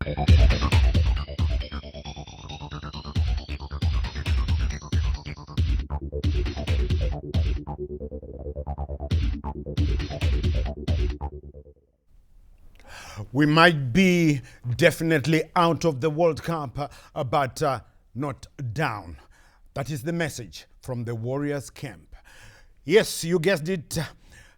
We might be definitely out of the World Cup, but not down. That is the message from the Warriors camp. Yes, you guessed it.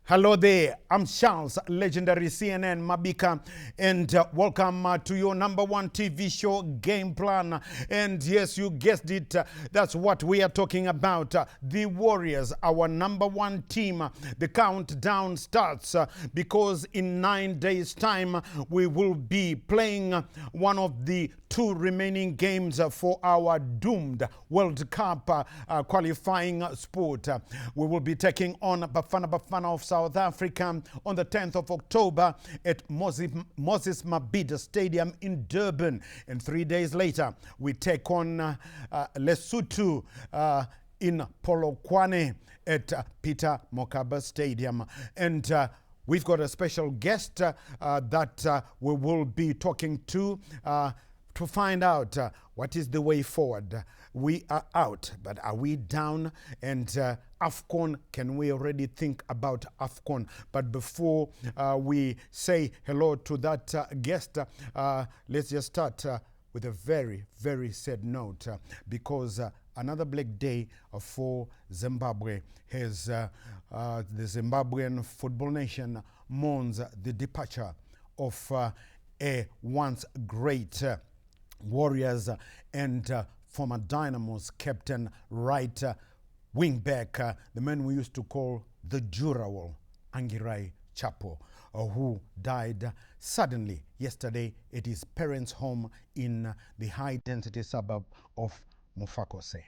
Hello there, I'm Charles, legendary CNN Mabika, and welcome to your number one TV show, Game Plan. And yes, you guessed it, that's what we are talking about. The Warriors, our number one team. The countdown starts because in 9 days' time, we will be playing one of the two remaining games for our doomed World Cup qualifying sport. We will be taking on Bafana Bafana of South Africa on the 10th of October at Moses Mabhida Stadium in Durban. And 3 days later, we take on Lesotho in Polokwane at Peter Mokaba Stadium. And we've got a special guest that we will be talking to find out what is the way forward. We are out, but are we down? And AFCON, can we already think about AFCON? But before we say hello to that guest, let's just start with a very, very sad note because another black day for Zimbabwe has the Zimbabwean football nation mourns the departure of a once great Warriors and former Dynamos captain, right wing-back, the man we used to call the Jurawal, Angirai Chapo, who died suddenly yesterday at his parents' home in the high-density suburb of Mufakose.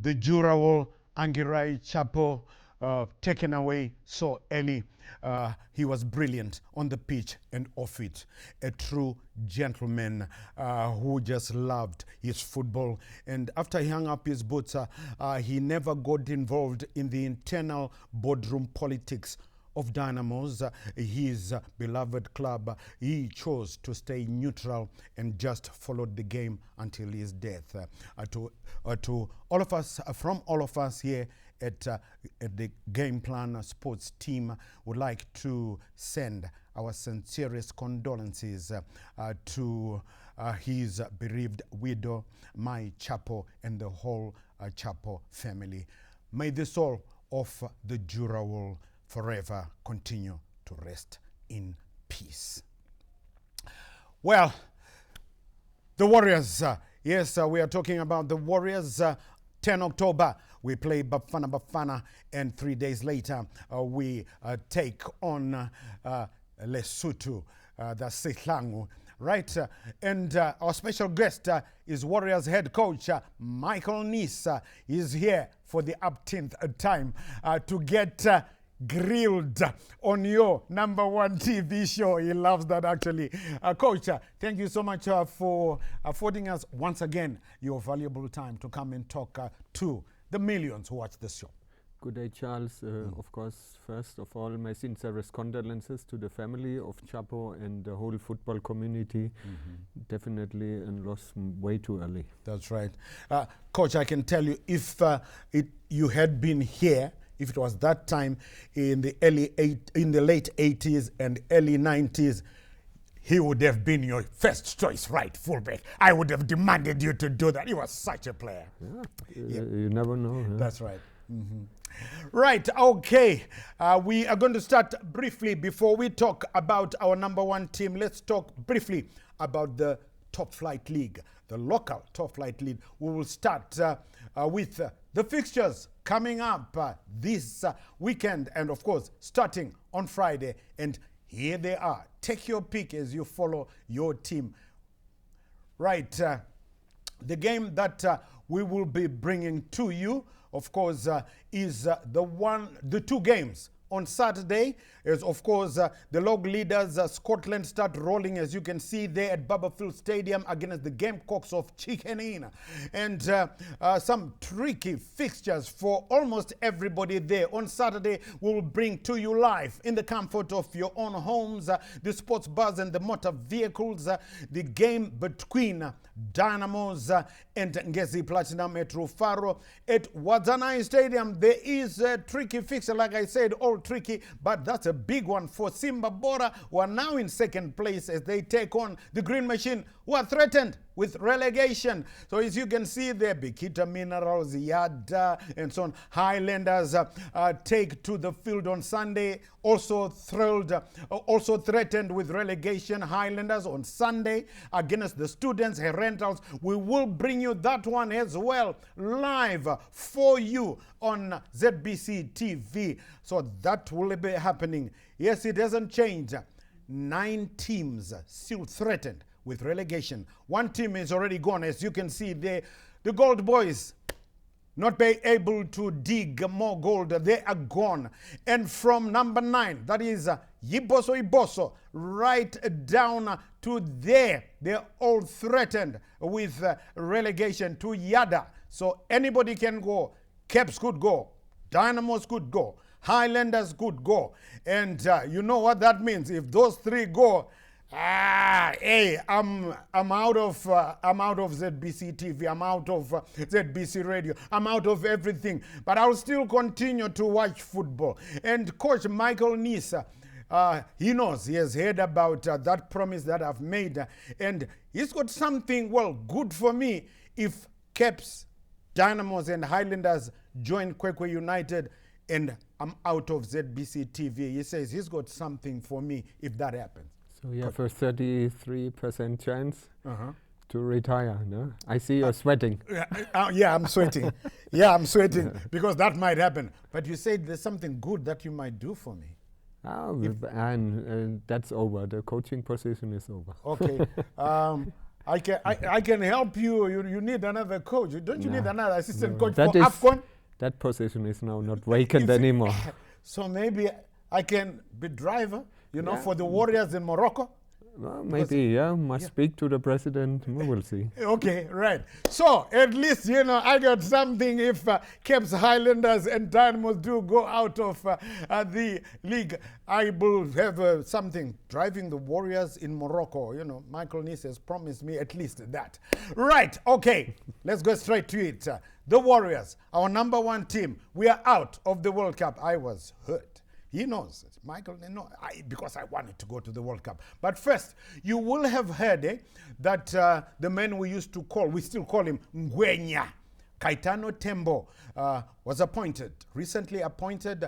The Jurawal Angirai Chapo taken away so early. He was brilliant on the pitch and off it. A true gentleman who just loved his football. And after he hung up his boots, he never got involved in the internal boardroom politics of Dynamos, his beloved club. He chose to stay neutral and just followed the game until his death. To all of us, from all of us here at the Game Plan Sports team, would like to send our sincerest condolences to his bereaved widow, my Chapo, and the whole Chapo family. May the soul of the Jurawal forever continue to rest in peace. Well, the Warriors, yes, we are talking about the Warriors. 10 October, we play Bafana Bafana, and 3 days later, we take on Lesotho, the Sihlangu. Right, and our special guest is Warriors head coach Michael Nees. He's here for the upteenth time to get grilled on your number one TV show. He loves that, actually. Coach, thank you so much for affording us once again your valuable time to come and talk to the millions who watch this show. Good day, Charles. Of course, first of all, my sincerest condolences to the family of Chapo and the whole football community. Definitely a loss way too early. That's right. Coach, I can tell you, if you had been here, if it was that time in the late 80s and early 90s, he would have been your first choice right fullback. I would have demanded you to do that. He was such a player. Yeah. You never know. That's right. Right, okay. We are going to start briefly before we talk about our number one team. Let's talk briefly about the Top Flight League, the local Top Flight League. We will start with the fixtures coming up this weekend and, of course, starting on Friday. And here they are. Take your pick as you follow your team. Right, the game that we will be bringing to you, of course, is the two games. On Saturday, is of course the log leaders Scotland start rolling, as you can see there at Barberfield Stadium against the Gamecocks of Chickenina, and some tricky fixtures for almost everybody there. On Saturday, we will bring to you live in the comfort of your own homes, the sports bars and the motor vehicles, the game between Dynamos and Ngezi Platinum at Rufaro. At Wadzanai Stadium, there is a tricky fixture, like I said, all tricky, but that's a big one for Simba Bora, who are now in second place as they take on the Green Machine, who are threatened with relegation. So as you can see there, Bikita Minerals, Yada, and so on. Highlanders take to the field on Sunday, also threatened with relegation. Highlanders on Sunday against the Students, Herentals. We will bring you that one as well, live for you on ZBC TV. So that will be happening. Yes, it hasn't changed. 9 teams still threatened with relegation. One team is already gone, as you can see there. The Gold Boys not be able to dig more gold. They are gone. And from number 9, that is Iboso, right down to there, they're all threatened with relegation to Yada. So anybody can go. Caps could go. Dynamos could go. Highlanders could go. And you know what that means. If those 3 go, hey, I'm out of ZBC TV. I'm out of ZBC Radio. I'm out of everything. But I'll still continue to watch football. And Coach Michael Nees, he knows, he has heard about that promise that I've made. And he's got something, well, good for me if Caps, Dynamos, and Highlanders join Kwekwe United and I'm out of ZBC TV. He says he's got something for me if that happens. So you have a 33% chance to retire, no? I see you're sweating. Yeah, I'm sweating. Yeah, I'm sweating because that might happen. But you said there's something good that you might do for me. Oh, and that's over. The coaching position is over. Okay. I can help you. You need another coach. Don't you need another assistant coach for AFCON? That position is now not vacant anymore. So maybe I can be driver, for the Warriors in Morocco? Well, maybe, must speak to the president. We will see. Okay, right. So at least, I got something if Caps, Highlanders and Dynamos do go out of the league. I will have something driving the Warriors in Morocco. Michael Nees has promised me at least that. Right, okay. Let's go straight to it. The Warriors, our number 1 team. We are out of the World Cup. I was hurt. He knows, Michael, because I wanted to go to the World Cup. But first, you will have heard that the man we still call him Ngwenya, Kaitano Tembo, was recently appointed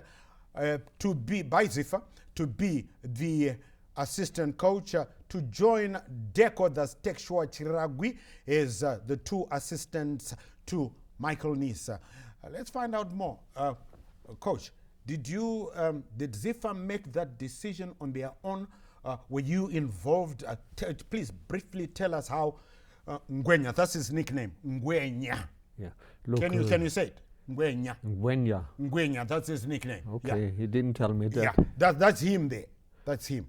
to be, by FIFA, to be the assistant coach to join Deco, that's Tekshua Chiragwi, as the 2 assistants to Michael Nees. Let's find out more. Coach, did FIFA make that decision on their own? Were you involved? Please briefly tell us how Ngwenya, that's his nickname, Ngwenya. Yeah. Look, can you say it? Ngwenya. Ngwenya, that's his nickname. Okay, he didn't tell me that. Yeah, that's him there. That's him.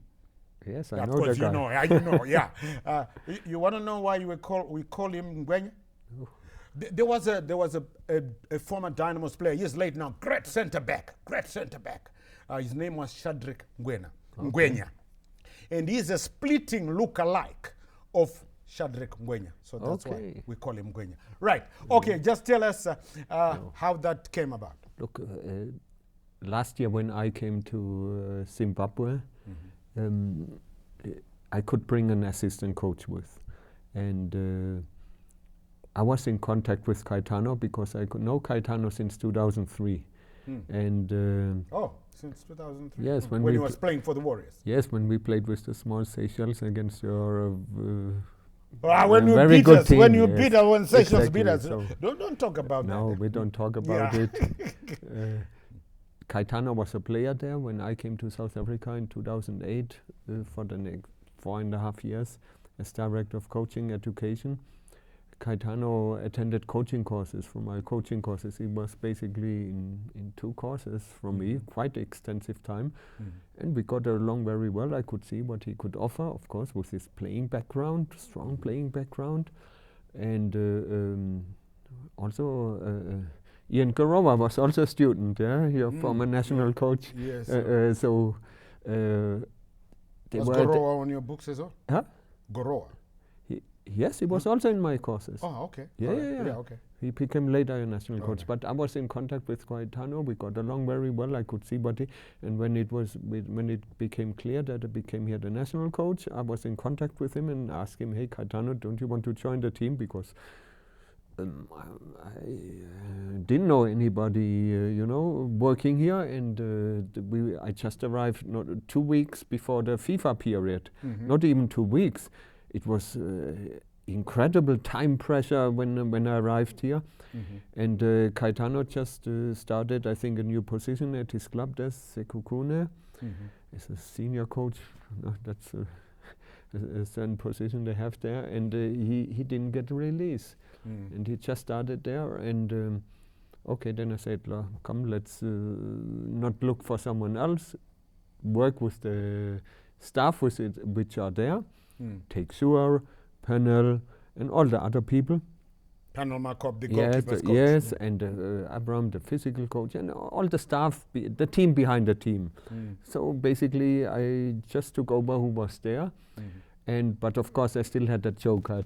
Yes, I know the guy. You know, yeah. You want to know why we call him Ngwenya? There was a former Dynamos player, years late now, great centre back. His name was Shadrack Ngwenya. And he's a splitting look-alike of Shadrack Ngwenya. So that's why we call him Ngwenya. Right. Okay, just tell us how that came about. Look, last year when I came to Zimbabwe, I could bring an assistant coach with. And I was in contact with Kaitano because I could know Kaitano since 2003. And since 2003. yes, when he was playing for the Warriors. Yes, when we played with the small Seychelles against your when you very beat good us, team, when you yes. beat us, when Seychelles Exactly, beat us, so don't talk about that. No, we don't talk about it. Kaitano was a player there when I came to South Africa in 2008 for the next 4.5 years as director of coaching education. Kaitano attended coaching courses from my coaching courses. He was basically in 2 courses from me, quite extensive time. And we got along very well. I could see what he could offer, of course, with his playing background, strong playing background. And also Ian Garowa was also a student, your former national coach. Yes. So they was were Garowa on your books as well? Huh? Garowa? Yes, he was also in my courses. Oh, okay. Yeah, Okay. He became later a national coach, but I was in contact with Kaitano. We got along very well. I could see what he, and when it became clear that he became here the national coach, I was in contact with him and asked him, "Hey, Kaitano, don't you want to join the team?" Because I didn't know anybody, working here, and I just arrived not 2 weeks before the FIFA period, not even 2 weeks. It was incredible time pressure when I arrived here, and Kaitano just started, I think, a new position at his club. There's Sekukune, as a senior coach. That's a certain position they have there, and he didn't get a release, and he just started there. And okay, then I said, come, let's not look for someone else, work with the staff which are there. Take Suar, Panel, and all the other people. Panel Markov, the goalkeeper's coach. Yes, and Abram, the physical coach, and all the staff, the team behind the team. So basically, I just took over who was there, but of course, I still had that joker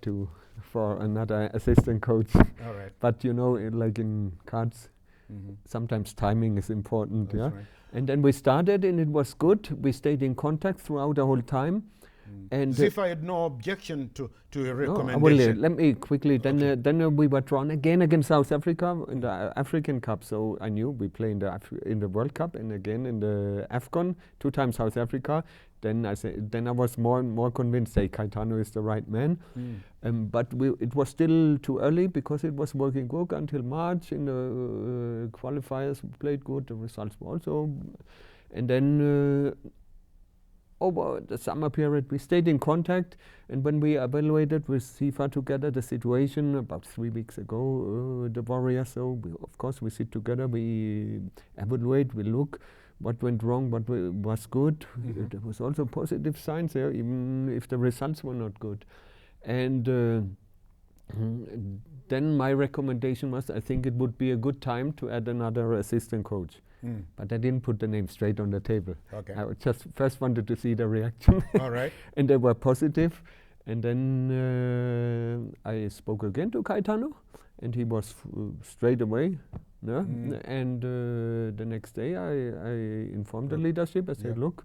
for another assistant coach. All right. But like in cards, sometimes timing is important. That's right. And then we started, and it was good. We stayed in contact throughout the whole time. And FIFA had no objection to a recommendation. Let me quickly. Then we were drawn again against South Africa in the African Cup. So I knew we play in the World Cup and again in the AFCON, 2 times South Africa. Then I was more and more convinced that Kaitano is the right man. But it was still too early because it was working good until March. In the qualifiers, we played good. The results were also, and then. Over the summer period, we stayed in contact, and when we evaluated with FIFA together the situation about 3 weeks ago, the Warriors, so of course we sit together, we evaluate, we look what went wrong, what was good. There was also positive signs there, even if the results were not good. And then my recommendation was, I think it would be a good time to add another assistant coach. But I didn't put the name straight on the table. Okay. I just first wanted to see the reaction. All right. And they were positive. And then I spoke again to Kaitano, and he was straight away. And the next day I informed the leadership. I said, look,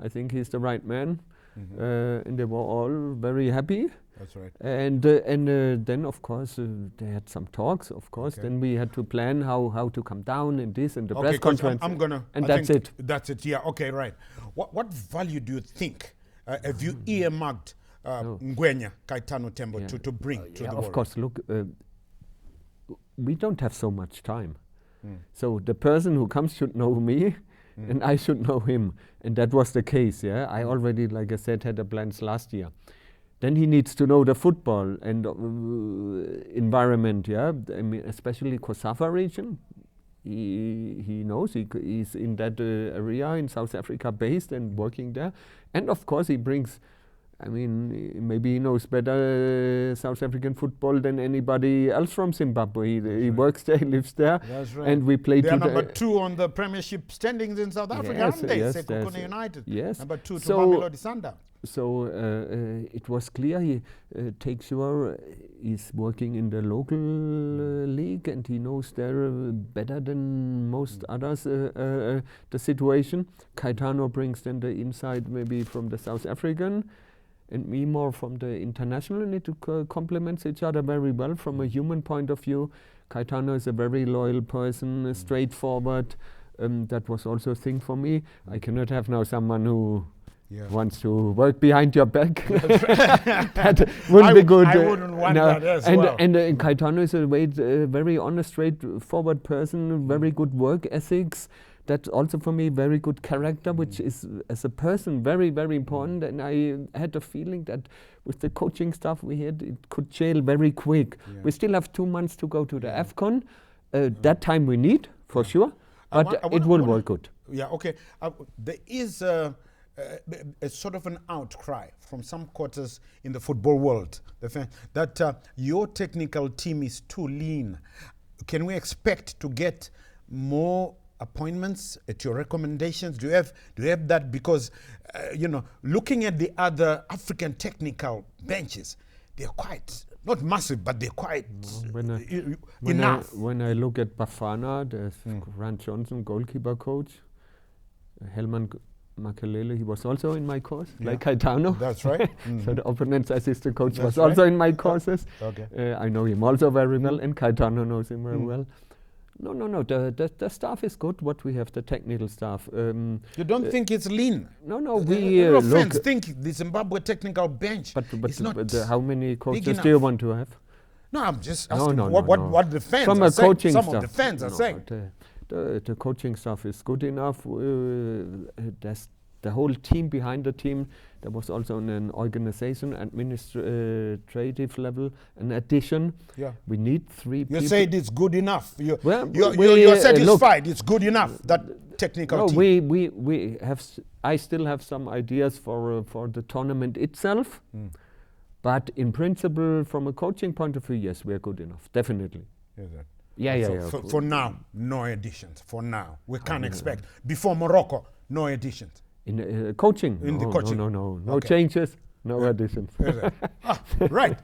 I think he's the right man. And they were all very happy. That's right. And then, of course, they had some talks, of course. Okay. Then we had to plan how to come down and this and the press conference. And that's it. That's it, yeah. Okay, right. What value do you think have you earmarked Ngwenya, Kaitano Tembo, to bring to the world? Of course, look, we don't have so much time. So the person who comes should know me, and I should know him. And that was the case, I already, like I said, had the plans last year. Then he needs to know the football and environment, I mean, especially Kosafa region. He knows, he's in that area in South Africa based and working there. And of course he brings, I mean, maybe he knows better South African football than anybody else from Zimbabwe. He works there, he lives there. That's right. And we play they are number 2 on the Premiership standings in South Africa, aren't they? Yes, Sekukune United. Yes. Number 2 to Mamelodi Sundowns. So it was clear he takes sure he's working in the local league, and he knows there better than most others the situation. Kaitano brings then the insight maybe from the South African, and me more from the international, and it complements each other very well from a human point of view. Kaitano is a very loyal person, straightforward. That was also a thing for me. I cannot have now someone who wants to work behind your back. That wouldn't be good. I wouldn't want that as well. And Kaitano is a very honest, straightforward person, very good work ethics. That's also for me very good character, which is as a person very, very important. And I had a feeling that with the coaching stuff we had, it could gel very quick. We still have 2 months to go to the AFCON. That time we need, for sure, but it will work good. Yeah, okay. There is a sort of an outcry from some quarters in the football world that your technical team is too lean. Can we expect to get more appointments at your recommendations? Do you have that? Because looking at the other African technical benches, they're quite not massive, but they're quite enough. When I look at Bafana, there's Grant Johnson, goalkeeper coach, Helman Makelele, he was also in my course, like Kaitano. That's right. So the opponent's assistant coach was also in my courses. Okay. I know him also very well, and Kaitano knows him very well. No. The staff is good. What we have, the technical staff. You don't think it's lean? No. We fans think the Zimbabwe technical bench is not. But how many coaches do you want to have? No, I'm just asking what the fans From are saying. coaching Some staff. of the fans are saying. The coaching staff is good enough. There's the whole team behind the team. There was also an organization, administrative level, an addition. Yeah. We need 3 people. You said it's good enough. You're satisfied. It's good enough, that technical team. We have. I still have some ideas for the tournament itself. But in principle, from a coaching point of view, yes, we are good enough. Definitely. Yeah. For now, no additions. For now, we can't expect. Before Morocco, no additions. In coaching? The coaching? No changes, no additions. Right.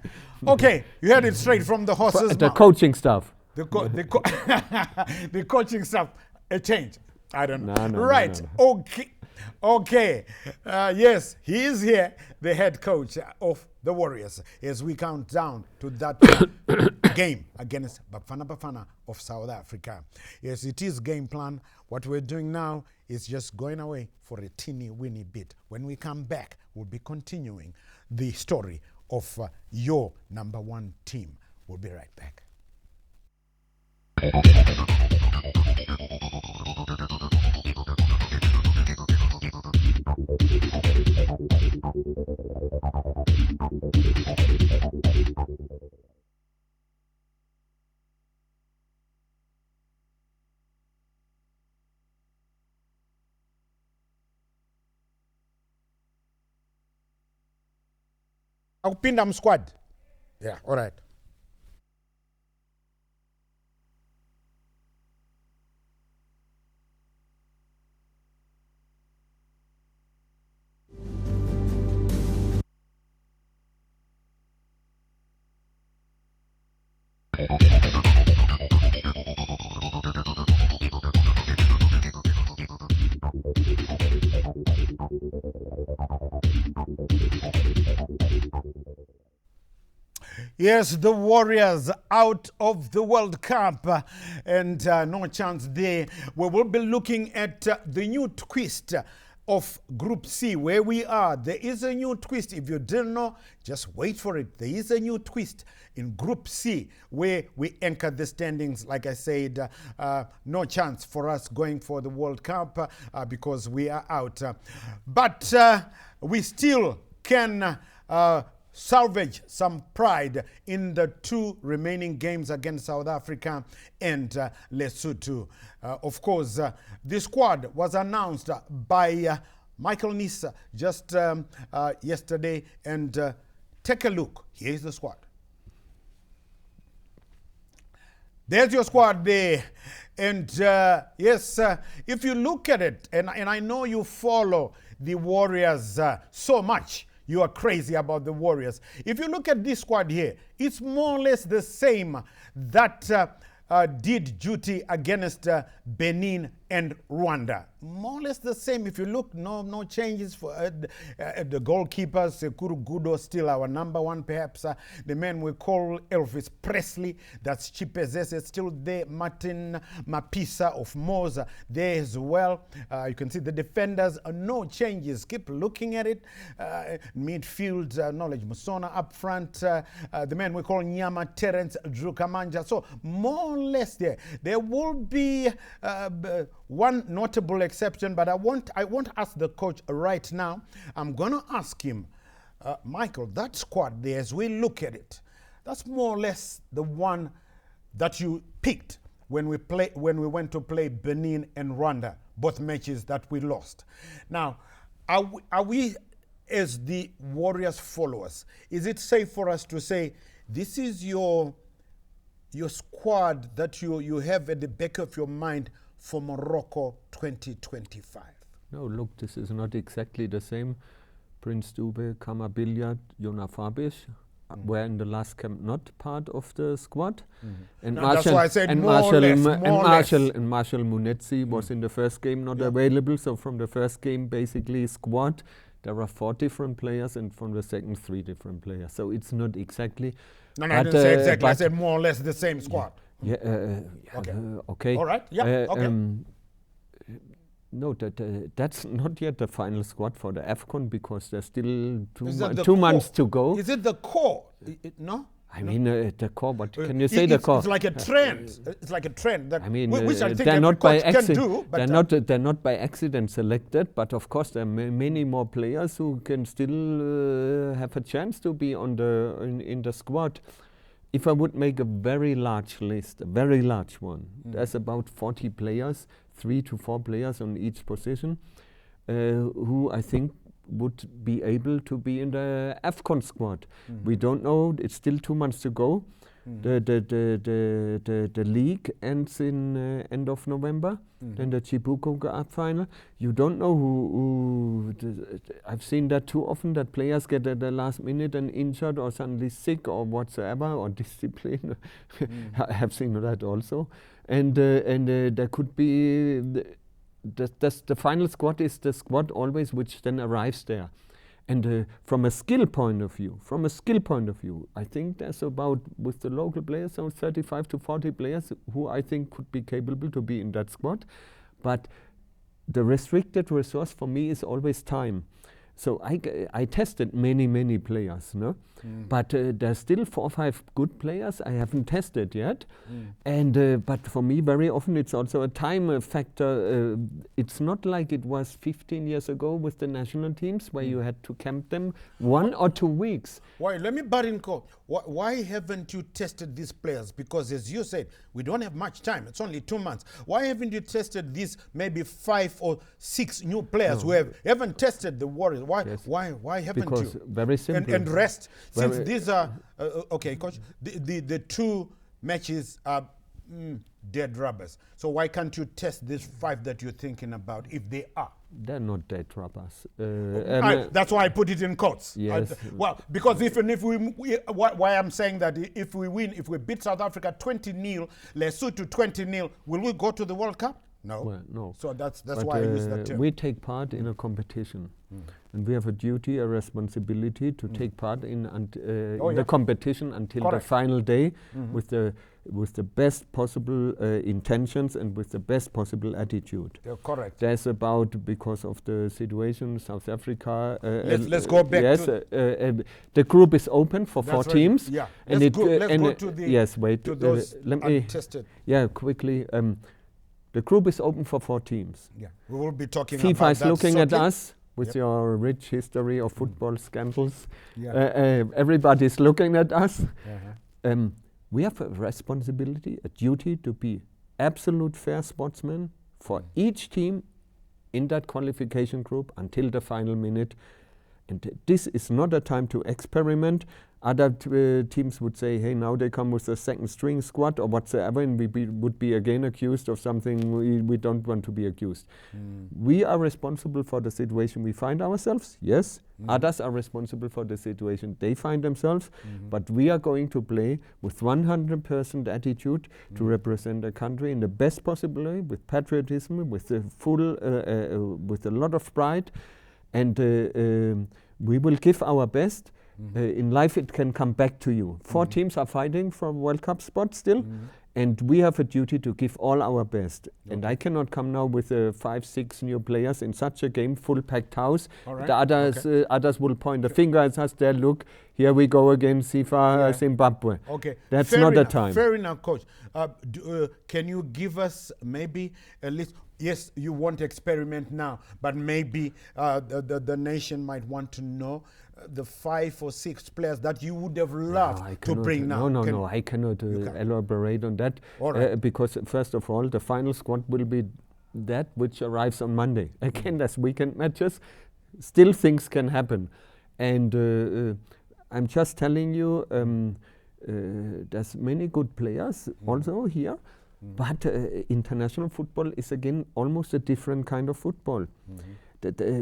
Okay, you heard it straight from the horse's mouth. The coaching staff. The coaching staff, a change. I don't know. No, right. No. Okay. Yes, he is here, the head coach of the Warriors, as we count down to that game against Bafana Bafana of South Africa. Yes, it is game plan. What we're doing now is just going away for a teeny-weeny bit. When we come back, we'll be continuing the story of your number one team. We'll be right back. Pindam squad. Yeah, all right. Yes, the Warriors out of the World Cup and no chance there. We will be looking at the new twist of Group C, where we are. There is a new twist. If you didn't know, just wait for it. There is a new twist in Group C, where we anchor the standings. Like I said, no chance for us going for the World Cup because we are out. But we still can salvage some pride in the 2 remaining games against South Africa and Lesotho. Of course, the squad was announced by Michael Nees just yesterday. And take a look. Here's the squad. There's your squad there. And yes, if you look at it, and I know you follow the Warriors so much, you are crazy about the Warriors. If you look at this squad here, it's more or less the same that did duty against Benin and Rwanda. More or less the same. If you look, no changes for the goalkeepers. Sekuru Gudo still our number one, perhaps. The man we call Elvis Presley, that's Chipezese, still there. Martin Mapisa of Moza there as well. You can see the defenders, no changes. Keep looking at it. Midfield, Knowledge Musona up front. The man we call Nyama Terence Drukamanja. So more or less there. There will be one notable exception, but I won't ask the coach right now. I'm going to ask him, Michael, that squad there, as we look at it, that's more or less the one that you picked when we went to play Benin and Rwanda, both matches that we lost. Now, are we as the Warriors followers, is it safe for us to say this is your squad that you have at the back of your mind for Morocco 2025? No, look, this is not exactly the same. Prince Dube, Kamabilia, Jona Fabish were in the last camp not part of the squad. And No, that's why I said more or less. Marshall Munetsi was in the first game not available. So from the first game, basically squad, there are 4 different players, and from the second 3 different players. So it's not exactly. No, I didn't say exactly. I said more or less the same squad. Okay. All right. Yeah. Okay. No, that's not yet the final squad for the AFCON, because there's still the 2 months to go. Is it the core? No? I mean, the core, but can you say the core? It's like a trend. It's like a trend. That I mean, which I think they're not by accident. They're not by accident selected, but of course there are many more players who can still have a chance to be on in the squad. If I would make a very large list, a very large one, there's about 40 players, 3 to 4 players on each position, who I think would be able to be in the AFCON squad. We don't know, it's still 2 months to go. The league ends in end of November, then the Chibuko Cup final. You don't know who I've seen that too often, that players get at the last minute and injured or suddenly sick or whatsoever, or discipline. I have seen that also. And there could be, the final squad is the squad always which then arrives there. And from a skill point of view, I think there's about, with the local players, so 35 to 40 players who I think could be capable to be in that squad. But the restricted resource for me is always time. So I tested many players, no? But there's still 4 or 5 good players I haven't tested yet. And but for me, very often it's also a time factor. It's not like it was 15 years ago with the national teams, where you had to camp them 1 or 2 weeks. Why? Let me butt in, coach. Why haven't you tested these players? Because as you said, we don't have much time. It's only 2 months. Why haven't you tested these maybe 5 or 6 new players who haven't tested the Warriors? Why? Yes. Why haven't you? Because very simple. And rest. Since these are okay, coach. The 2 matches are dead rubbers. So why can't you test these 5 that you're thinking about, if they are? They're not dead rubbers. That's why I put it in quotes. Yes. Well, because even if why I'm saying that, if we win, if we beat South Africa 20-0, Lesotho 20-0, will we go to the World Cup? No. Well, no. So that's why I use that term. We take part in a competition, and we have a duty, a responsibility to take part in the competition until the final day, with the best possible intentions and with the best possible attitude. Correct. That's about, because of the situation, South Africa. Let's go back. Yes, the group is open for 4 teams. Yeah. And let's go to the to those let me untested. Yeah, quickly. The group is open for 4 teams. Yeah, we will be talking FIFA about is that looking shortly. at us with your rich history of football scandals. Everybody's looking at us. We have a responsibility, a duty to be absolute fair sportsmen for each team in that qualification group until the final minute. And this is not a time to experiment. Other teams would say, hey, now they come with a second string squad or whatsoever, and we would be again accused of something we don't want to be accused. We are responsible for the situation we find ourselves, yes. Others are responsible for the situation they find themselves, but we are going to play with 100% attitude to represent the country in the best possible way, with patriotism, with the full, with a lot of pride, and we will give our best. In life it can come back to you. 4 teams are fighting for World Cup spot still, and we have a duty to give all our best. And I cannot come now with 5-6 new players in such a game, full packed house. The others, others will point the finger at us, there, look, here we go again, FIFA Zimbabwe. Okay, that's not the time. Fair enough, coach. Can you give us maybe a list? Yes, you want to experiment now, but maybe the nation might want to know the 5 or 6 players that you would have loved to bring now. No, I cannot elaborate on that, because first of all, the final squad will be that which arrives on Monday. Again, there's weekend matches, still things can happen. And I'm just telling you, there's many good players also here, but international football is again almost a different kind of football.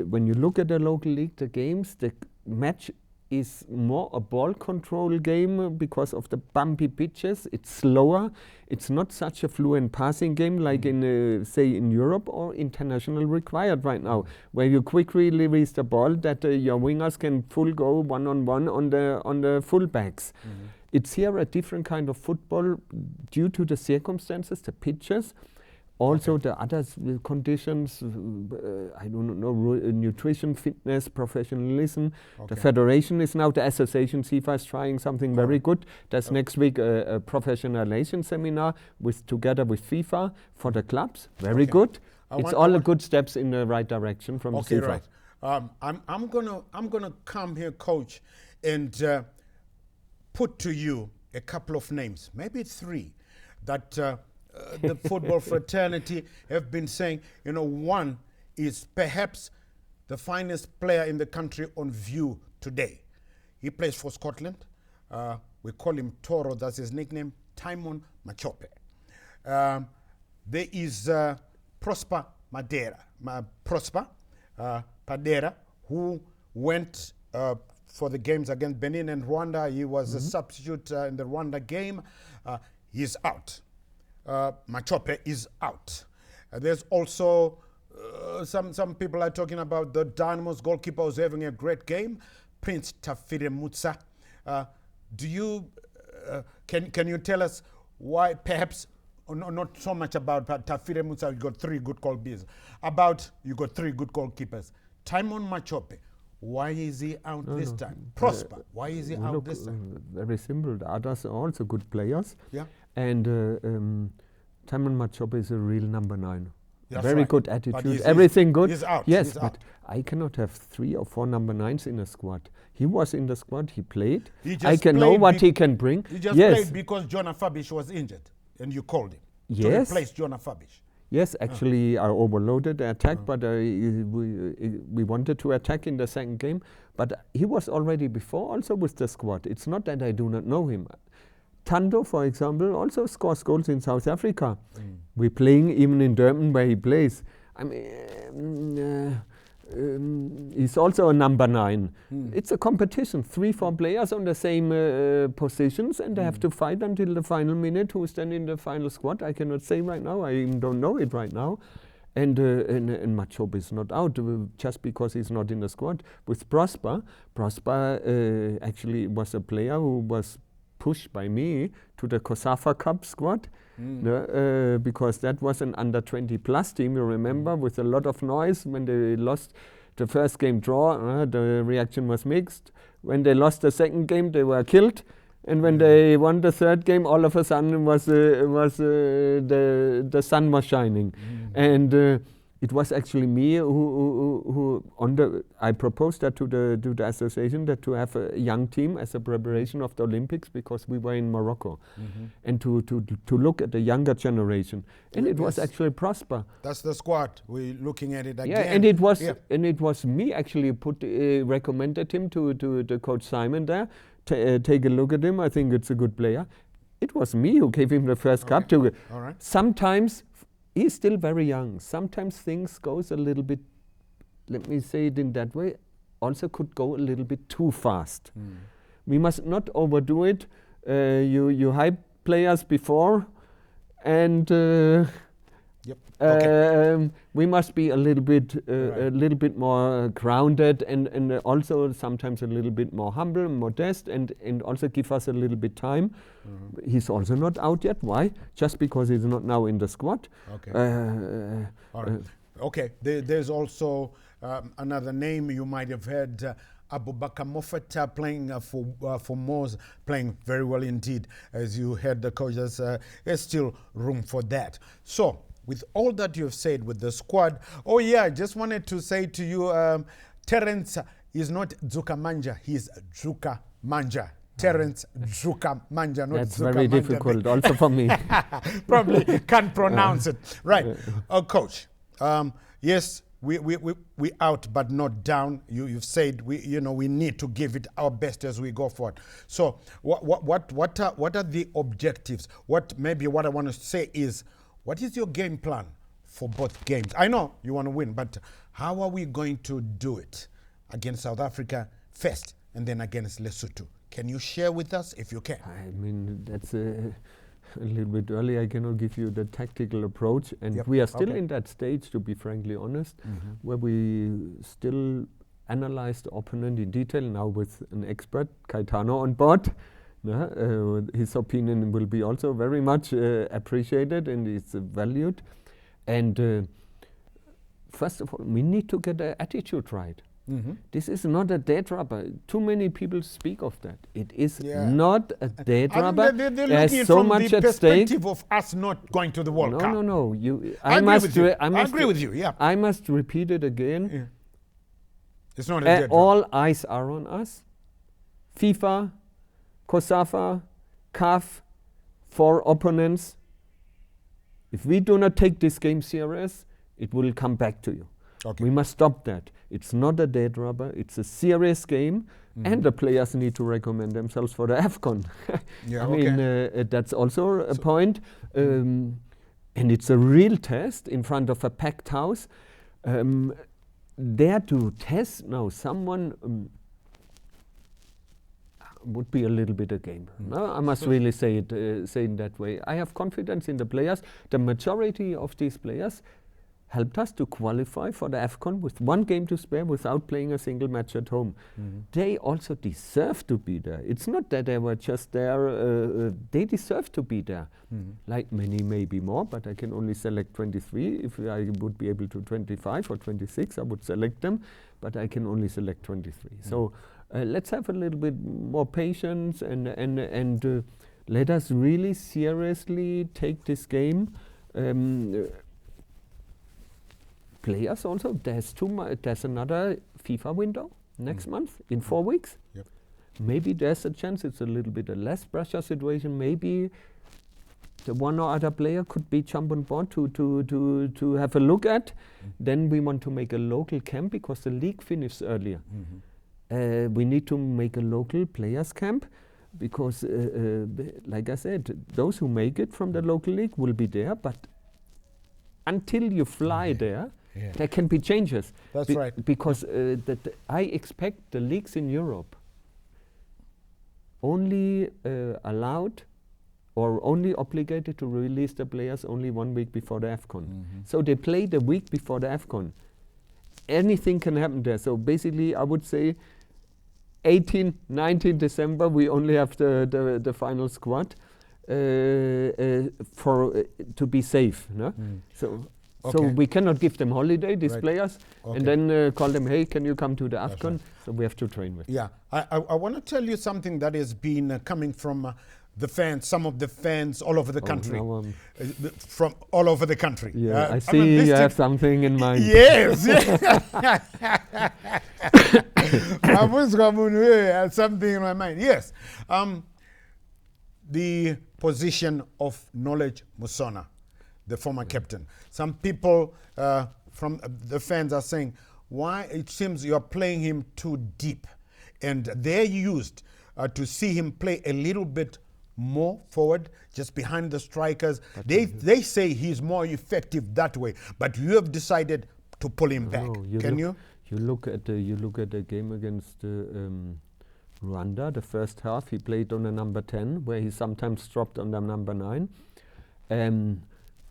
When you look at the local league, the games, the match is more a ball control game because of the bumpy pitches. It's slower. It's not such a fluent passing game like in, say, in Europe or international required right now, where you quickly release the ball that your wingers can full go one-on-one on the full-backs. It's here a different kind of football due to the circumstances, the pitches. Also the other conditions, I don't know, nutrition, fitness, professionalism. The federation is now, the association FIFA is trying something very good. There's next week a professionalization seminar together with FIFA for the clubs. Very good. It's all good steps in the right direction from FIFA. Right. I'm gonna come here, coach, and put to you a couple of names, maybe 3, that the football fraternity have been saying. You know, one is perhaps the finest player in the country on view today. He plays for Scotland. We call him Toro, that's his nickname, Timon Machope. There is Prosper Padera, who went for the games against Benin and Rwanda. He was a substitute in the Rwanda game. He's out. Machope is out. There's also some people are talking about the Dynamo's goalkeeper who's having a great game, Prince Tafire Mutsa. Do you can you tell us why? Perhaps not so much about Tafire Mutsa. You got 3 good goalkeepers. You got 3 good goalkeepers. Timon Machope, why is he out this time? Prosper, why is he out this time? Very simple. The others are also good players. Yeah. And Timon Machope is a real number 9. That's very good attitude, but everything good. He's out. Yes, he's but out. I cannot have 3 or 4 number 9s in a squad. He was in the squad, he played. I can know what he can bring. He just played because Jonah Fabish was injured and you called him to replace Jonah Fabish. Yes, actually I overloaded the attack, but we wanted to attack in the second game. But he was already before also with the squad. It's not that I do not know him. Tando, for example, also scores goals in South Africa. We're playing even in Durban where he plays. I mean, he's also a number 9. It's a competition, 3-4 players on the same positions, and they have to fight until the final minute. Who's then in the final squad? I cannot say right now. I even don't know it right now. And Machope is not out just because he's not in the squad. With Prosper actually was a player who was pushed by me to the COSAFA Cup squad because that was an under-20 plus team, you remember, with a lot of noise. When they lost the first game draw, the reaction was mixed. When they lost the second game, they were killed. And when they won the third game, all of a sudden the sun was shining. And it was actually me who I proposed that to the association, that to have a young team as a preparation of the Olympics, because we were in Morocco, and to look at the younger generation. And it was actually Prosper. That's the squad. We're looking at it again. Yeah, and it was me actually recommended him to the coach Simon there, take a look at him. I think it's a good player. It was me who gave him the first cup. All right. Sometimes he's still very young. Sometimes things goes a little bit, let me say it in that way, also could go a little bit too fast. We must not overdo it. You hype players before, and we must be a little bit more grounded, and also sometimes a little bit more humble, modest, and also give us a little bit time. He's also not out yet. Why? Just because he's not now in the squad. Okay. All right. Okay. There's also another name you might have heard. Abubakar Moffat playing for Moors, playing very well indeed. As you heard the coaches, there's still room for that. So, with all that you've said with the squad, I just wanted to say to you, Terence is not Dzuka Manja, he's Dzuka Manja. Terence Dzuka Manja, not That's Dzuka very Manja. difficult also for me. Probably can't pronounce it. Right. Coach, yes, we out but not down. You've said we need to give it our best as we go forward. So what are the objectives? What I want to say is, what is your game plan for both games? I know you want to win, but how are we going to do it against South Africa first and then against Lesotho? Can you share with us if you can? I mean, that's a little bit early. I cannot give you the tactical approach, and we are still in that stage, to be frankly honest, where we still analyze the opponent in detail now with an expert, Kaitano, on board. His opinion will be also very much appreciated and it's valued. And first of all, we need to get the attitude right. This is not a dead rubber. Too many people speak of that. It is not a dead rubber. They're There's so much the at stake. perspective of us not going to the World Cup. No. I agree with you. Yeah. I must repeat it again. Yeah. It's not a dead rubber. All eyes are on us. FIFA, COSAFA, CAF, 4 opponents. If we do not take this game serious, it will come back to you. Okay. We must stop that. It's not a dead rubber. It's a serious game, and the players need to recommend themselves for the AFCON. I mean, that's also a point. And it's a real test in front of a packed house. There to test now someone would be a little bit a game. No, I must really say it in that way. I have confidence in the players. The majority of these players helped us to qualify for the AFCON with 1 game to spare without playing a single match at home. They also deserve to be there. It's not that they were just there. They deserve to be there. Like many, maybe more, but I can only select 23. If I would be able to 25 or 26, I would select them, but I can only select 23. So let's have a little bit more patience and let us really seriously take this game. Players also, there's another FIFA window next month in 4 weeks. Maybe there's a chance it's a little bit a less pressure situation. Maybe the one or other player could be jump on board to have a look at. Then we want to make a local camp because the league finished earlier. We need to make a local players camp because, like I said, those who make it from the local league will be there, but until you fly there, there can be changes. That's right. Because I expect the leagues in Europe only allowed or only obligated to release the players only 1 week before the AFCON. So they play the week before the AFCON. Anything can happen there. So basically, I would say 18, 19 December, we only have the final squad to be safe. No? So we cannot give them holiday, these players, and then call them, hey, can you come to the AFCON? So we have to train with. Yeah, I want to tell you something that has been coming from the fans, some of the fans all over the country. From all over the country. Yeah, I see you have something in mind. Yes. I have something in my mind. Yes. The position of Knowledge Musona, the former captain. Some people from the fans are saying, why it seems you're playing him too deep. And they used to see him play a little bit more forward, just behind the strikers. They say he's more effective that way, but you have decided to pull him back. Can you? You look at the game against Rwanda. The first half he played on the number 10, where he sometimes dropped on the number 9.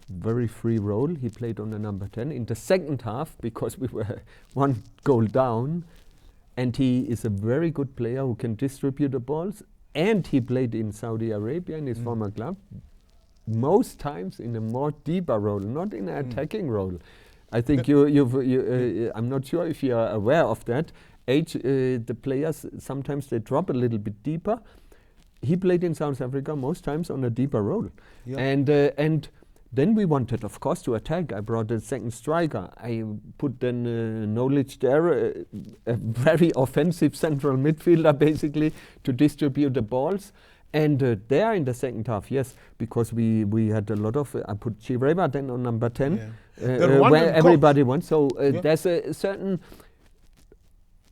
Very free role. He played on the number 10. In the second half, because we were 1 goal down, and he is a very good player who can distribute the balls. And he played in Saudi Arabia in his former club, most times in a more deeper role, not in an attacking role. I think I'm not sure if you are aware of that. The players, sometimes they drop a little bit deeper. He played in South Africa most times on a deeper role. Yeah. And then we wanted, of course, to attack. I brought a second striker. I put then Knowledge there, a very offensive central midfielder, basically, to distribute the balls. And there in the second half, yes, because we had a lot of, I put Chireba then on number 10, where everybody wants. So there's a certain,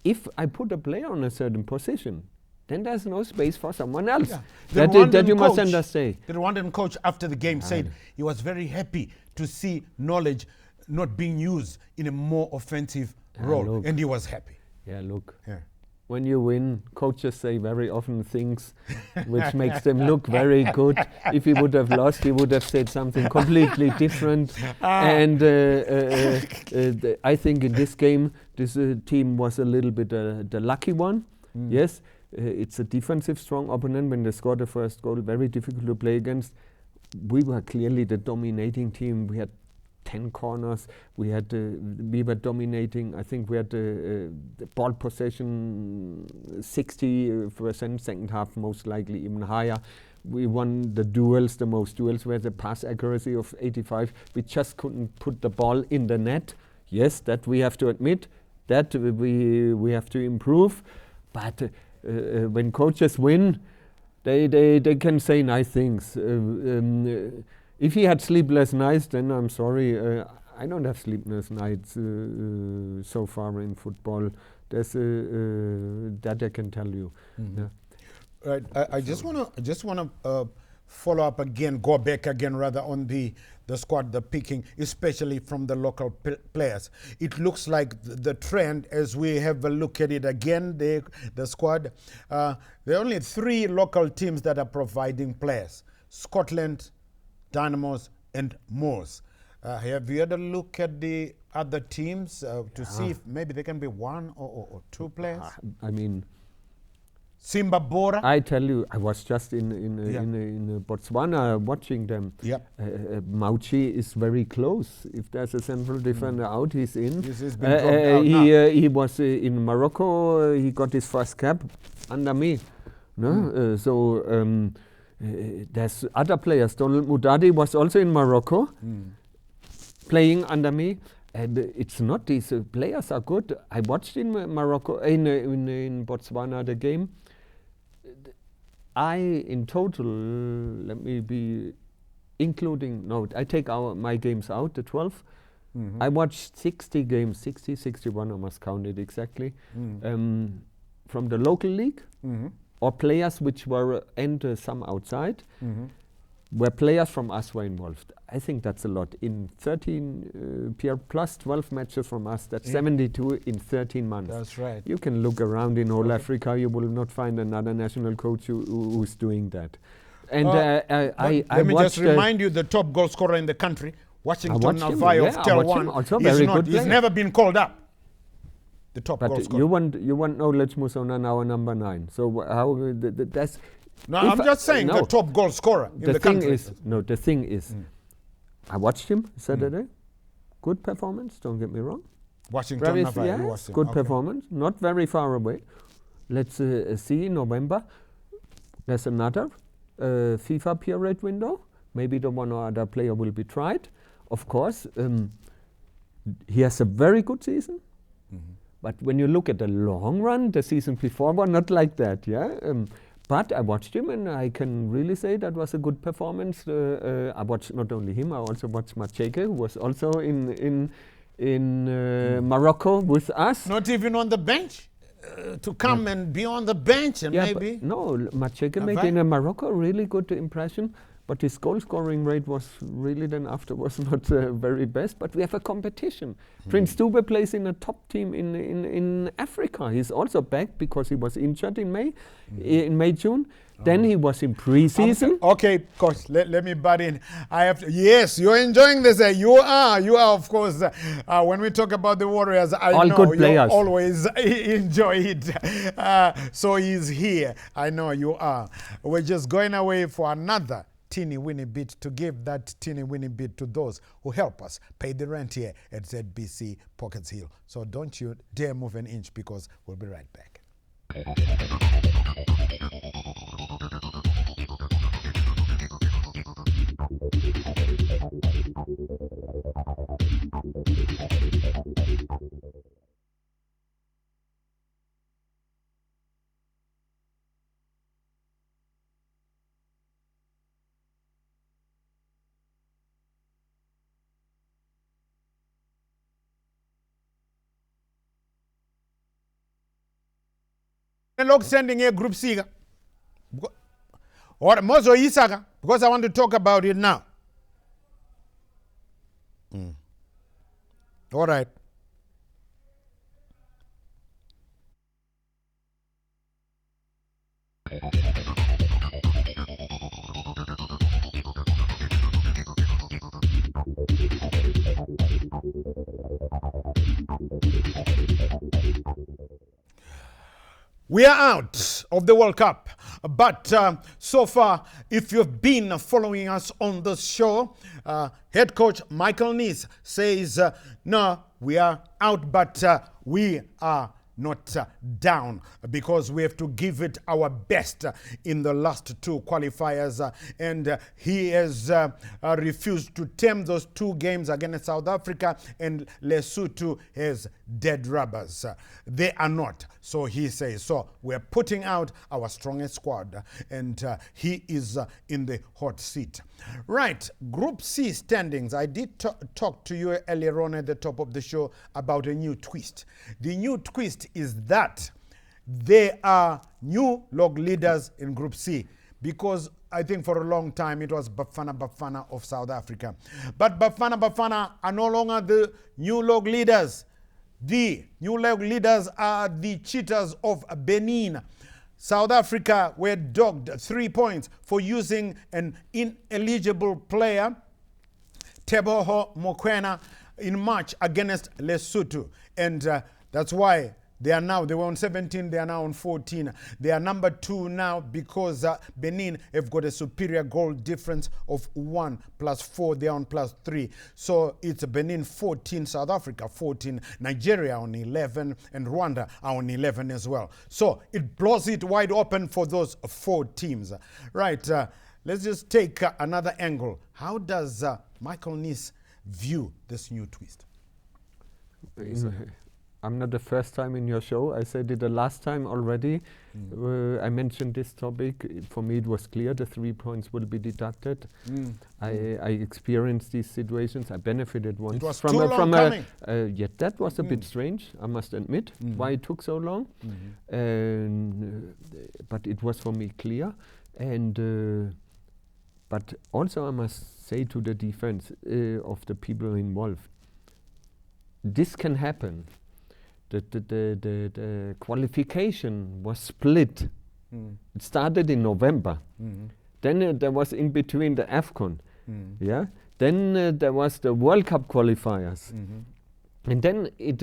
if I put a player on a certain position, then there's no space for someone else. Yeah. That you must understand. The Rwandan coach after the game said he was very happy to see Knowledge not being used in a more offensive role, and he was happy. Yeah, look. Yeah. When you win, coaches say very often things which makes them look very good. If he would have lost, he would have said something completely different. And I think in this game, this team was a little bit the lucky one. Yes. It's a defensive strong opponent. When they scored the first goal, very difficult to play against. We were clearly the dominating team. We had 10 corners. We were dominating. I think we had the ball possession 60%, second half most likely even higher. We won the duels, the most duels. We had the pass accuracy of 85. We just couldn't put the ball in the net. Yes, that we have to admit. That we have to improve. But when coaches win, they can say nice things. If he had sleepless nights, then I'm sorry. I don't have sleepless nights so far in football. There's that I can tell you. Yeah. Right. I just want to follow up again, go back again rather on the squad, the picking, especially from the local players. It looks like the trend, as we have a look at it again, the squad, there are only 3 local teams that are providing players: Scotland, Dynamos, and Moors. Have you had a look at the other teams to see if maybe there can be 1 or 2 players? I mean, Simba Bora. I tell you, I was just in Botswana watching them. Yep. Mauchi is very close. If there's a central defender out, he's in. He was in Morocco. He got his first cap under me. No, there's other players. Donald Mudadi was also in Morocco, playing under me. And it's not these players are good. I watched in Morocco, in Botswana the game. In total, let me be including, no, I take my games out, the 12. I watched 60 games, 61, I must count it exactly, from the local league, or players which were, and some outside, where players from us were involved. I think that's a lot. In 13, plus 12 matches from us, that's 72 in 13 months. That's right. You can look around in all Africa, you will not find another national coach who's doing that. And let me just remind you, the top goal scorer in the country, Washington Navai of Tel 1, he's never been called up. The top goal scorer. You want Knowledge Musona now number 9. So how that's... No, I'm just saying the top goal scorer in the country. The thing is, I watched him Saturday. Good performance, don't get me wrong. Washington Navai, good performance, not very far away. Let's see in November. There's another FIFA period window. Maybe the one or other player will be tried. Of course, he has a very good season. But when you look at the long run, the season before was not like that, yeah? But I watched him, and I can really say that was a good performance. I watched not only him, I also watched Macheke, who was also in Morocco with us. Not even on the bench? to come and be on the bench and maybe. No, Macheke made in Morocco a really good impression, but his goal scoring rate was really then afterwards not very best. But we have a competition. Prince Dube plays in a top team in Africa. He's also back because he was injured in May, June. Then he was in pre-season. Okay, coach, let me butt in. I have to, yes, you're enjoying this. You are, of course. When we talk about the Warriors, I all know good you players. always enjoy it. So he's here. I know you are. We're just going away for another teeny weeny bit to give that teeny weeny bit to those who help us pay the rent here at ZBC Pockets Hill. So don't you dare move an inch because we'll be right back. Log sending a group C or Mozo Isaka because I want to talk about it now. All right. We are out of the World Cup, but so far, if you've been following us on the show, head coach Michael Nees says, no, we are out, but we are not down because we have to give it our best in the last two qualifiers, and he has refused to tame those two games against South Africa, and Lesotho has dead rubbers. They are not. So he says, so we're putting out our strongest squad, and he is in the hot seat. Right, Group C standings. I did talk to you earlier on at the top of the show about a new twist. The new twist is that there are new log leaders in Group C, because I think for a long time it was Bafana Bafana of South Africa. But Bafana Bafana are no longer the new log leaders. The new log leaders are the cheaters of Benin. South Africa were dogged 3 points for using an ineligible player, Teboho Mokoena, in March against Lesotho. And that's why they were on 17, they are now on 14. They are number 2 now because Benin have got a superior goal difference of 1 plus 4, they are on plus 3. So it's Benin 14, South Africa 14, Nigeria on 11, and Rwanda are on 11 as well. So it blows it wide open for those 4 teams. Right, let's just take another angle. How does Michael Nees view this new twist? I'm not the first time in your show. I said it the last time already. I mentioned this topic. For me, it was clear the 3 points will be deducted. I experienced these situations. I benefited once. It was too long coming. Yet that was a bit strange, I must admit, why it took so long. But it was for me clear. And but also I must say to the defense of the people involved, this can happen. The qualification was split. It started in November. Then there was in between the AFCON. Yeah. Then there was the World Cup qualifiers. And then it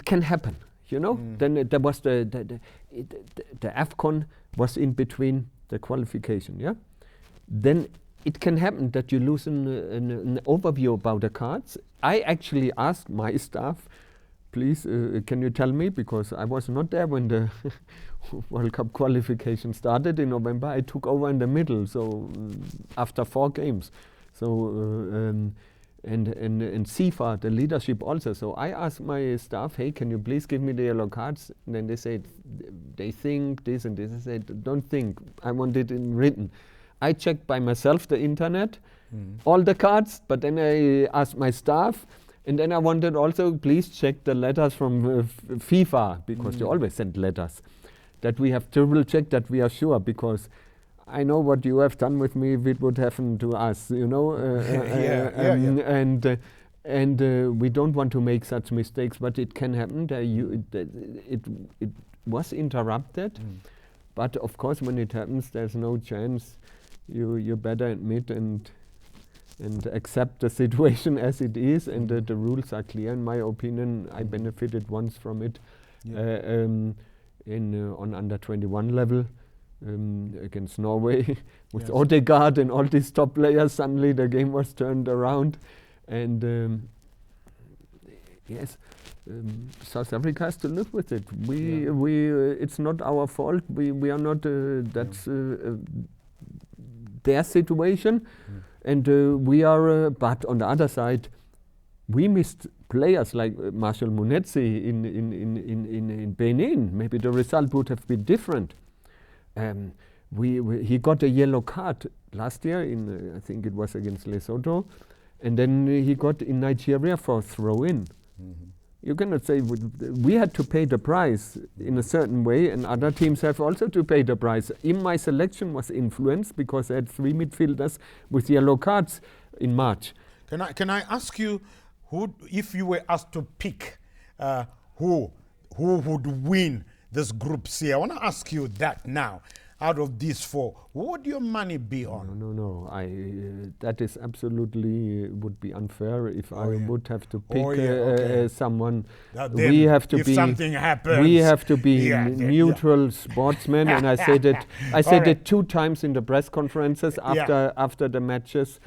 can happen, you know. Then there was the AFCON was in between the qualification. Yeah. Then it can happen that you lose an overview about the cards. I actually asked my staff, please, can you tell me, because I was not there when the World Cup qualification started in November. I took over in the middle, so after 4 games. So and FIFA, the leadership also. So I asked my staff, hey, can you please give me the yellow cards? And then they said, they think this and this. I said, don't think, I want it in written. I checked by myself the internet, all the cards, but then I asked my staff, And then I wanted also, please check the letters from FIFA, because they always send letters, that we have triple checked that we are sure, because I know what you have done with me if it would happen to us, you know. And we don't want to make such mistakes, but it can happen. It was interrupted, but of course when it happens, there's no chance. You better admit and accept the situation as it is, and the rules are clear. In my opinion, I benefited once from it on under 21 level against Norway with Odegaard and all these top players. Suddenly the game was turned around, and South Africa has to live with it. It's not our fault. We are not. That's their situation. And we are, but on the other side, we missed players like Marshall Munetsi in Benin. Maybe the result would have been different. He got a yellow card last year in I think it was against Lesotho, and then he got in Nigeria for throw-in. You cannot say we had to pay the price in a certain way, and other teams have also to pay the price. In my selection was influenced because I had 3 midfielders with yellow cards in March. Can I ask you, who, if you were asked to pick who would win this Group C? I want to ask you that now. Out of these 4, what would your money be on? No. That is absolutely would be unfair if I would have to pick someone. We have to be. Something happens, we have to be neutral sportsmen, and I said it. I said it 2 times in the press conferences after the matches.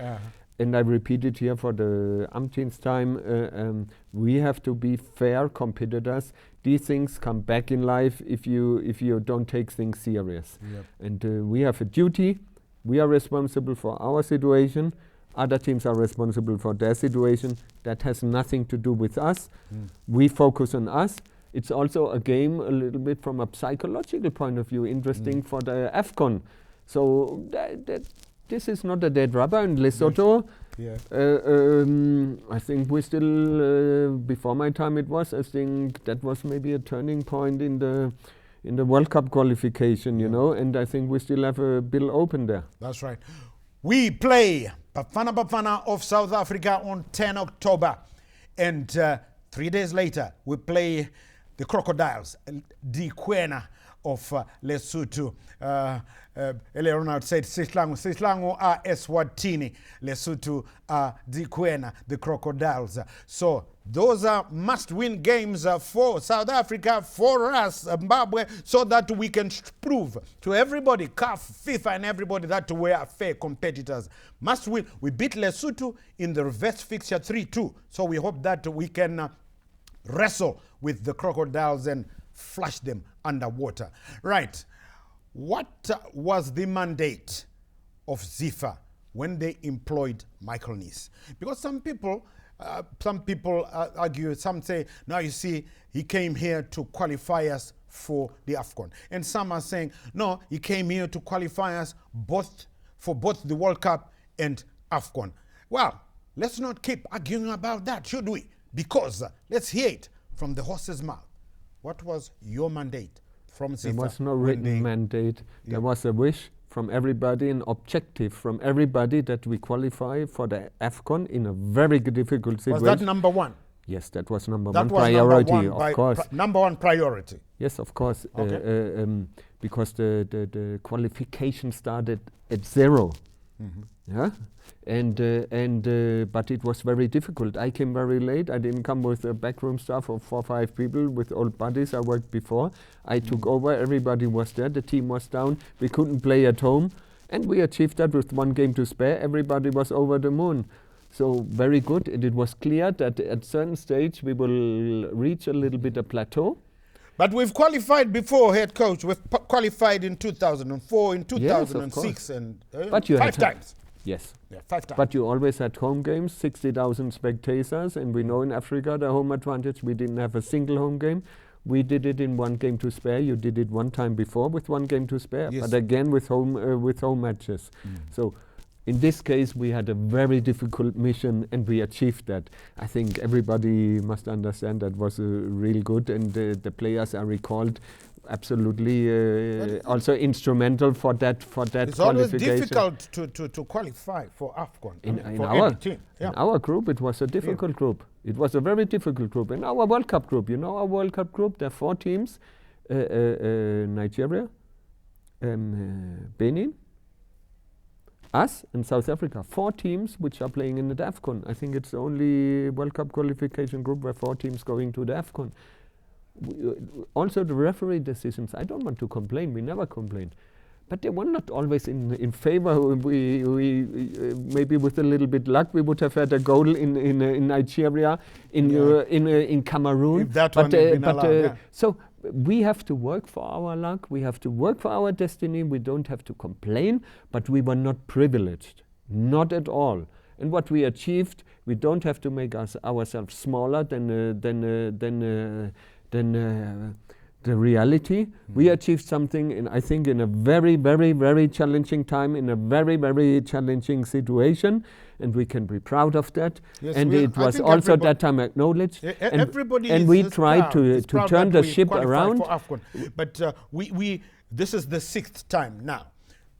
And I repeat it here for the umpteenth time. We have to be fair competitors. These things come back in life if you don't take things serious. And we have a duty. We are responsible for our situation. Other teams are responsible for their situation. That has nothing to do with us. We focus on us. It's also a game a little bit from a psychological point of view, interesting for the AFCON. So this is not a dead rubber. In Lesotho, I think we still, before my time it was, I think that was maybe a turning point in the World Cup qualification, you know, and I think we still have a bill open there. That's right. We play Bafana Bafana of South Africa on 10 October, and 3 days later we play the Crocodiles, Dikwena of Lesotho. Ronald said Sislangu are Eswatini, Lesotho are Dikwena, the Crocodiles. So those are must-win games for South Africa, for us, Zimbabwe, so that we can prove to everybody, CAF, FIFA, and everybody that we are fair competitors. Must win. We beat Lesotho in the reverse fixture 3-2. So we hope that we can wrestle with the Crocodiles and flush them underwater. Right. What was the mandate of FIFA when they employed Michael Nees? Because some people argue, some say, now you see, he came here to qualify us for the AFCON. And some are saying, no, he came here to qualify us for both the World Cup and AFCON. Well, let's not keep arguing about that, should we? Because let's hear it from the horse's mouth. What was your mandate from FIFA? There was no written mandate. There was a wish from everybody, an objective from everybody that we qualify for the AFCON in a very difficult situation. Was that number one? Yes, that was number one priority, of course. Number one priority? Yes, of course. Okay. Because the qualification started at 0. Yeah, but it was very difficult. I came very late. I didn't come with a backroom staff of 4 or 5 people with old buddies I worked before. I took over. Everybody was there. The team was down. We couldn't play at home, and we achieved that with 1 game to spare. Everybody was over the moon. So very good. And it was clear that at certain stage we will reach a little bit a plateau. But we've qualified before, head coach. We've qualified in 2004, in 2006, and 5 times. Yes. Yeah, 5 times. But you always had home games, 60,000 spectators, and we know in Africa the home advantage. We didn't have a single home game. We did it in 1 game to spare. You did it 1 time before with 1 game to spare, yes, but again with home matches. So in this case, we had a very difficult mission and we achieved that. I think everybody must understand that was really good, and the players are recalled absolutely also instrumental for that It's always qualification. difficult to qualify for AFCON. In for our any team. Yeah. in our group, it was a difficult group. It was a very difficult group. In our World Cup group, our World Cup group, there are 4 teams: Nigeria, Benin, us, and South Africa. 4 teams which are playing in the AFCON. I think it's the only World Cup qualification group where 4 teams going to the AFCON. Also, the referee decisions, I don't want to complain, we never complain, but they were not always in favor. We maybe with a little bit luck, we would have had a goal in Nigeria, in Cameroon. If that one had been allowed, so we have to work for our luck, we have to work for our destiny, we don't have to complain, but we were not privileged, not at all. And what we achieved, we don't have to make ourselves smaller than the reality. We achieved something, I think, in a very, very, very challenging time, in a very, very challenging situation, and we can be proud of that. Yes, and it was also that time acknowledged. And we tried to turn the ship around. For AFCON. But this is the 6th time now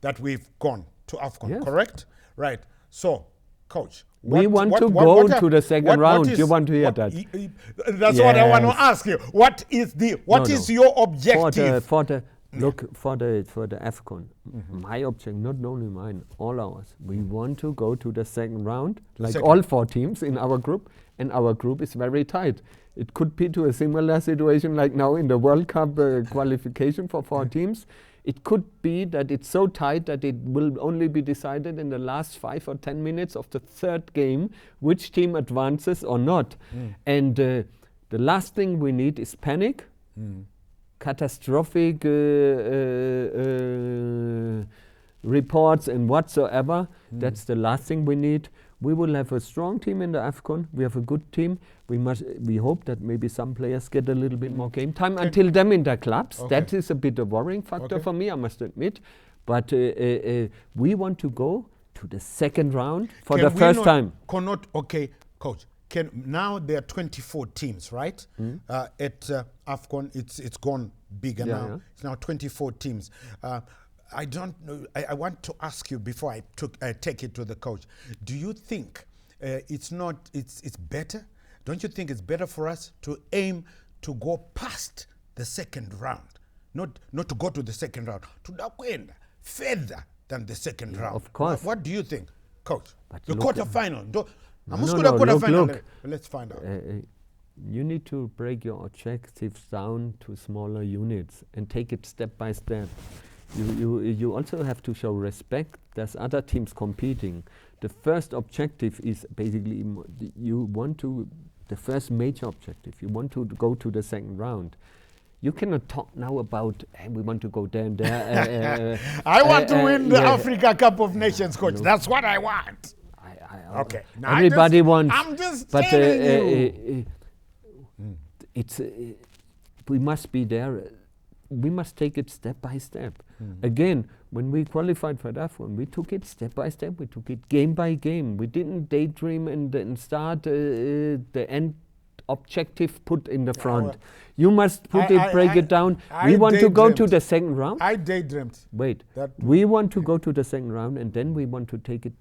that we've gone to AFCON, Yes. correct? Right. So, Coach, we want to go to the second round. You want to hear that? That's what I want to ask you. What is your objective? For the AFCON, my objective, not only mine, all ours. We want to go to the second round, like all 4 teams in our group, and our group is very tight. It could be to a similar situation like now in the World Cup qualification for 4 teams. It could be that it's so tight that it will only be decided in the last 5 or 10 minutes of the 3rd game which team advances or not. And the last thing we need is panic, catastrophic reports and whatsoever. That's the last thing we need. We will have a strong team in the AFCON. We have a good team. We hope that maybe some players get a little bit more game time until them in their clubs. Okay. That is a bit of worrying factor for me, I must admit. But we want to go to the second round for the first time. Okay, Coach. Now there are 24 teams, right? At AFCON, it's gone bigger now. Yeah. It's now 24 teams. I don't know. I want to ask you before I take it to the coach. Do you think it's better? Don't you think it's better for us to aim to go past the second round, not to go to the second round, to go further than the second round? Of course. What do you think, Coach? But The look, quarterfinal. Look. Let's find out. You need to break your objectives down to smaller units and take it step by step. You also have to show respect. There's other teams competing. The first objective is basically the first major objective. You want to go to the second round. You cannot talk now about we want to go there and there. I want to win the Africa Cup of Nations, Coach. That's what I want. Okay. Now Everybody wants. I'm just but telling you. It's we must be there. We must take it step by step. Again, when we qualified for that one, we took it step by step. We took it game by game. We didn't daydream and start the end objective put in the front. You must break it down. We want to go to the second round. I daydreamed. Wait. We want to go to the second round, and then we want to take it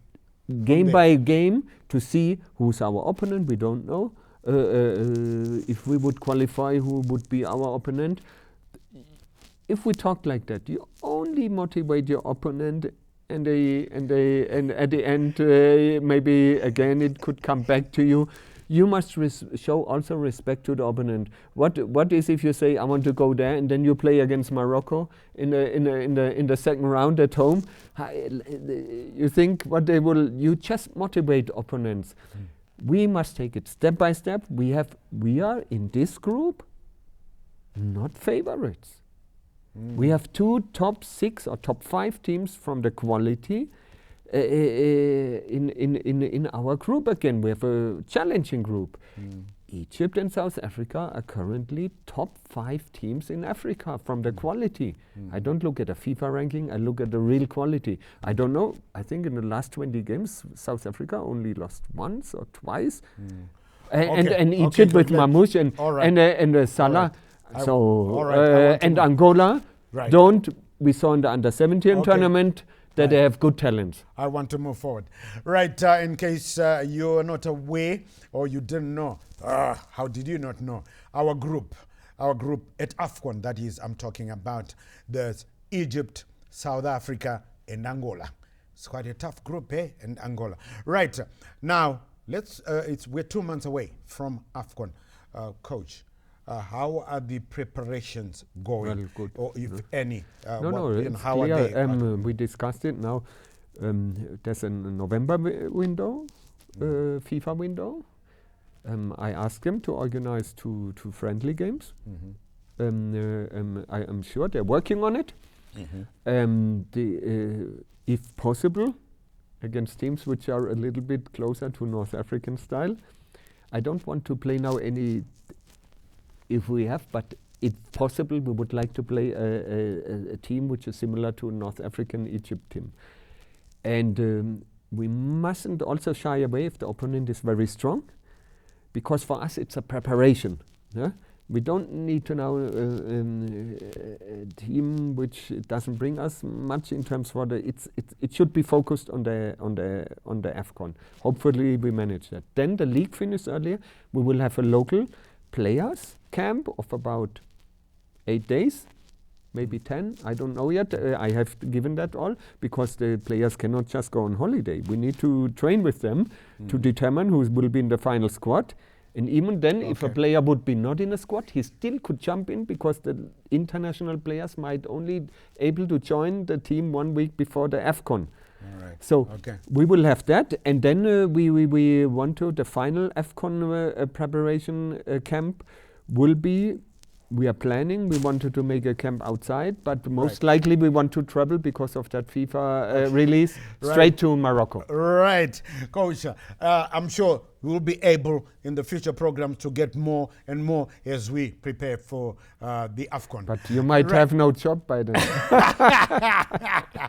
game by game to see who's our opponent. We don't know. If we would qualify, who would be our opponent? If we talk like that, you only motivate your opponent, and at the end, maybe again it could come back to you. You must show also respect to the opponent. What is if you say I want to go there and then you play against Morocco in the second round at home? You think what they will? You just motivate opponents. We must take it step by step. We are in this group not favorites. We have 2 top 6 or top 5 teams from the quality in our group. Again, we have a challenging group. Egypt and South Africa are currently top 5 teams in Africa from the quality. I don't look at a FIFA ranking, I look at the real quality. I don't know, I think in the last 20 games, South Africa only lost once or twice. And Egypt with Mamouche and Salah. Right. So, and Angola, we saw in the under-17 tournament that they have good talents. I want to move forward. Right, in case you're not aware or you didn't know, how did you not know? Our group at AFCON, that is, I'm talking about there's Egypt, South Africa, and Angola. It's quite a tough group, and Angola. Right, now, we're 2 months away from AFCON. Coach, how are the preparations going? Well, good. Or if any? It's how clear. are they? We discussed it now. There's a November window, FIFA window. I asked them to organize two friendly games. I am sure they're working on it. If possible, against teams which are a little bit closer to North African style. I don't want to play now any, if we have, but if possible, we would like to play a team which is similar to a North African Egypt team. And we mustn't also shy away if the opponent is very strong, because for us it's a preparation. Yeah? We don't need to know a team which doesn't bring us much in terms for it should be focused on the AFCON. Hopefully we manage that. Then the league finished earlier. We will have a local players camp of about 8 days, maybe 10. I don't know yet. I have given that all because the players cannot just go on holiday. We need to train with them to determine who will be in the final squad. And even then, if a player would be not in a squad, he still could jump in because the international players might only able to join the team 1 week before the AFCON. So we will have that, and then we want to, the final AFCON preparation camp will be, we are planning, we wanted to make a camp outside, but most likely we want to travel because of that FIFA release straight to Morocco. Right, Coach, I'm sure we'll be able in the future programs to get more and more as we prepare for the AFCON. But you might have no job by then.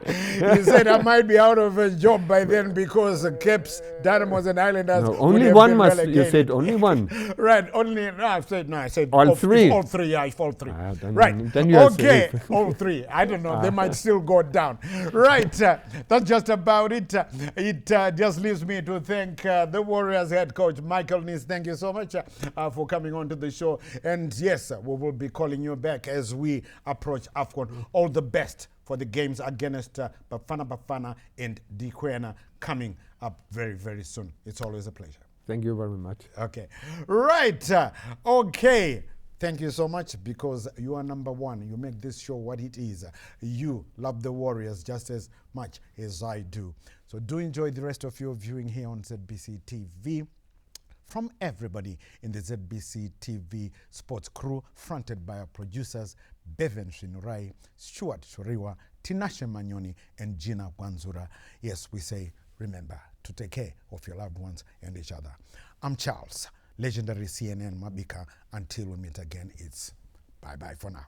He said I might be out of a job by then because Caps, Dynamos and Islanders. No, only one must, relegated. You said only one. Right, only, no, I said all three. All three, yeah, all three. Then you okay, all three. I don't know, they might still go down. Right, that's just about it. It just leaves me to thank the Warriors head coach, Michael Nees. Thank you so much for coming on to the show. And yes, we will be calling you back as we approach AFCON. All the best for the games against Bafana Bafana and Dikwena coming up very, very soon. It's always a pleasure. Thank you very much. Okay. Right. Okay. Thank you so much because you are number one. You make this show what it is. You love the Warriors just as much as I do. So do enjoy the rest of your viewing here on ZBC TV. From everybody in the ZBC TV sports crew, fronted by our producers, Bevan Shinurai, Stuart Shuriwa, Tinashe Manyoni, and Gina Gwanzura. Yes, we say, remember to take care of your loved ones and each other. I'm Charles, legendary CNN Mabika. Until we meet again, it's bye-bye for now.